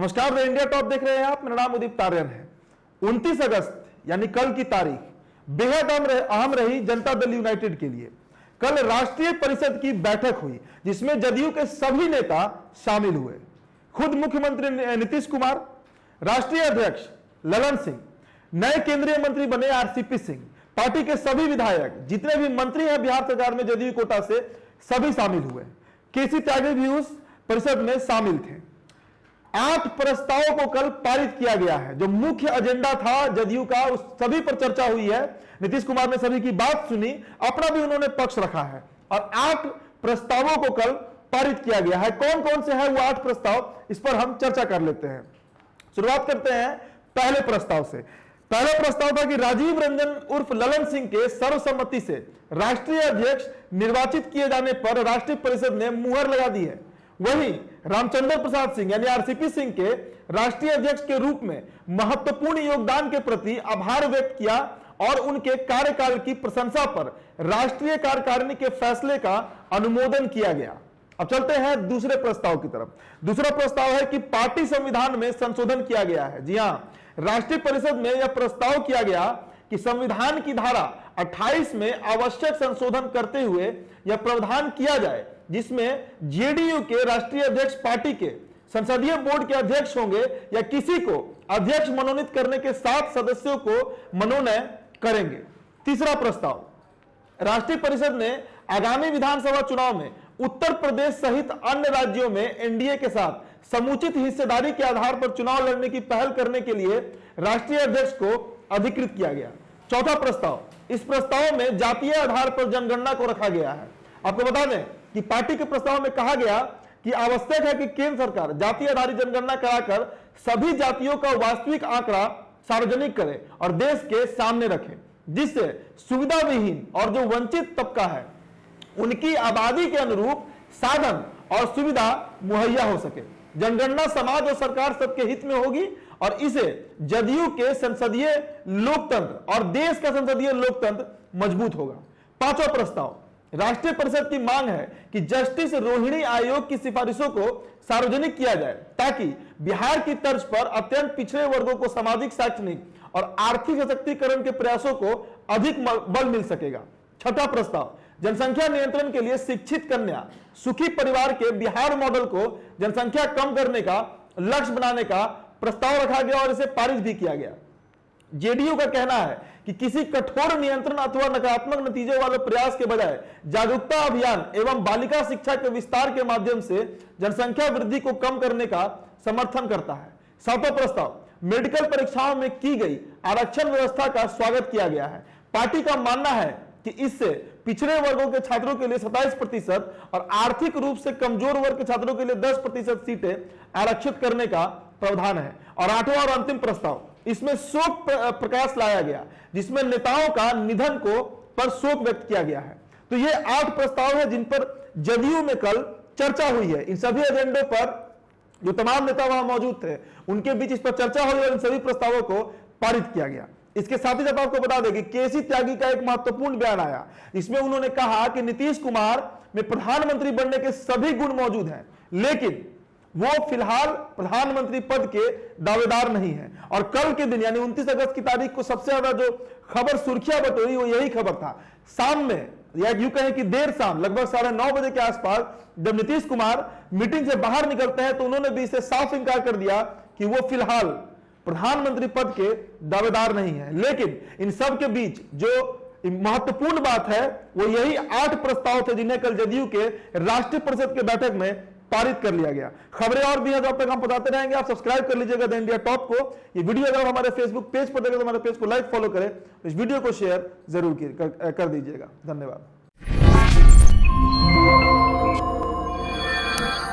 नमस्कार, India top देख रहे हैं आप। मेरा नाम उदित तारियन है। 29 अगस्त यानी कल की तारीख बेहद अहम रही जनता दल यूनाइटेड के लिए। कल राष्ट्रीय परिषद की बैठक हुई जिसमें जदयू के सभी नेता शामिल हुए। खुद मुख्यमंत्री नीतीश कुमार, राष्ट्रीय अध्यक्ष ललन सिंह, नए केंद्रीय मंत्री बने आरसीपी सिंह, पार्टी के सभी विधायक, जितने भी मंत्री हैं बिहार सरकार में जदयू कोटा से, सभी शामिल हुए। केसी त्यागी भी उस परिषद में शामिल थे। 8 प्रस्तावों को कल पारित किया गया है। जो मुख्य एजेंडा था जदयू का, उस सभी पर चर्चा हुई है। नीतीश कुमार ने सभी की बात सुनी, अपना भी उन्होंने पक्ष रखा है और 8 प्रस्तावों को कल पारित किया गया है। कौन कौन से है वो 8 प्रस्ताव, इस पर हम चर्चा कर लेते हैं। शुरुआत करते हैं पहले प्रस्ताव से। पहला प्रस्ताव था कि राजीव रंजन उर्फ ललन सिंह के सर्वसम्मति से राष्ट्रीय अध्यक्ष निर्वाचित किए जाने पर राष्ट्रीय परिषद ने मुहर लगा दी है। वहीं रामचंद्र प्रसाद सिंह यानी आरसीपी सिंह के राष्ट्रीय अध्यक्ष के रूप में महत्वपूर्ण योगदान के प्रति आभार व्यक्त किया और उनके कार्यकाल की प्रशंसा पर राष्ट्रीय कार्यकारिणी के फैसले का अनुमोदन किया गया। अब चलते हैं दूसरे प्रस्ताव की तरफ। दूसरा प्रस्ताव है कि पार्टी संविधान में संशोधन किया गया है। जी हां, राष्ट्रीय परिषद में यह प्रस्ताव किया गया कि संविधान की धारा 28 में आवश्यक संशोधन करते हुए यह प्रावधान किया जाए जिसमें जेडीयू के राष्ट्रीय अध्यक्ष पार्टी के संसदीय बोर्ड के अध्यक्ष होंगे या किसी को अध्यक्ष मनोनीत करने के 7 सदस्यों को मनोनयन करेंगे। तीसरा प्रस्ताव, राष्ट्रीय परिषद ने आगामी विधानसभा चुनाव में उत्तर प्रदेश सहित अन्य राज्यों में एनडीए के साथ समुचित हिस्सेदारी के आधार पर चुनाव लड़ने की पहल करने के लिए राष्ट्रीय अध्यक्ष को अधिकृत किया गया। चौथा प्रस्ताव, इस प्रस्ताव में जातीय आधार पर जनगणना को रखा गया है। आपको बता दें कि पार्टी के प्रस्ताव में कहा गया कि आवश्यक है कि केंद्र सरकार जातीय आधारित जनगणना कराकर सभी जातियों का वास्तविक आंकड़ा सार्वजनिक करे और देश के सामने रखे, जिससे सुविधा विहीन और जो वंचित तबका है उनकी आबादी के अनुरूप साधन और सुविधा मुहैया हो सके। जनगणना समाज और सरकार सबके हित में होगी और इसे जदयू के संसदीय लोकतंत्र और देश का संसदीय लोकतंत्र मजबूत होगा। पांचवा प्रस्ताव, राष्ट्रीय परिषद की मांग है कि जस्टिस रोहिणी आयोग की सिफारिशों को सार्वजनिक किया जाए ताकि बिहार की तर्ज पर अत्यंत पिछड़े वर्गों को सामाजिक, शैक्षणिक और आर्थिक सशक्तिकरण के प्रयासों को अधिक बल मिल सकेगा। छठा प्रस्ताव, जनसंख्या नियंत्रण के लिए शिक्षित कन्या सुखी परिवार के बिहार मॉडल को जनसंख्या कम करने का लक्ष्य बनाने का प्रस्ताव रखा गया और इसे पारित भी किया गया। जेडीयू का कहना है कि किसी कठोर नियंत्रण अथवा नकारात्मक नतीजों वाले प्रयास के बजाय जागरूकता अभियान एवं बालिका शिक्षा के विस्तार के माध्यम से जनसंख्या वृद्धि को कम करने का समर्थन करता है। सातवां प्रस्ताव, मेडिकल परीक्षाओं में की गई आरक्षण व्यवस्था का स्वागत किया गया है। पार्टी का मानना है कि इससे पिछड़े वर्गों के छात्रों के लिए 27% और आर्थिक रूप से कमजोर वर्ग के छात्रों के लिए 10% सीटें आरक्षित करने का प्रावधान है। और 8वां और अंतिम प्रस्ताव, इसमें शोक प्रकाश लाया गया जिसमें नेताओं का निधन को पर शोक व्यक्त किया गया है। तो ये 8 प्रस्ताव है जिन पर जदयू में कल चर्चा हुई है। इन सभी एजेंडों पर जो तमाम नेता वहां मौजूद थे उनके बीच इस पर चर्चा हुई और इन सभी प्रस्तावों को पारित किया गया। इसके साथ ही साथ आपको बता दें कि केसी त्यागी का एक महत्वपूर्ण बयान आया। इसमें उन्होंने कहा कि नीतीश कुमार में प्रधानमंत्री बनने के सभी गुण मौजूद हैं, लेकिन वो फिलहाल प्रधानमंत्री पद के दावेदार नहीं है। और कल के दिन यानी 29 अगस्त की तारीख को सबसे ज्यादा जो खबर सुर्खियां बटोरी वो यही खबर था। शाम में या यूं कहें कि देर शाम लगभग 9:30 बजे के आसपास जब नीतीश कुमार मीटिंग से बाहर निकलते हैं तो उन्होंने भी इसे साफ इंकार कर दिया कि वो फिलहाल प्रधानमंत्री पद के दावेदार नहीं है। लेकिन इन सब के बीच जो महत्वपूर्ण बात है वो यही 8 प्रस्ताव थे जिन्हें कल जदयू के राष्ट्रीय परिषद के बैठक में पारित कर लिया गया। खबरें और भी हैं जब तक हम बताते रहेंगे। आप सब्सक्राइब कर लीजिएगा द इंडिया टॉप को। ये वीडियो अगर हमारे फेसबुक पेज पर देखें तो हमारे पेज को लाइक फॉलो करें, इस वीडियो को शेयर जरूर कर दीजिएगा। धन्यवाद।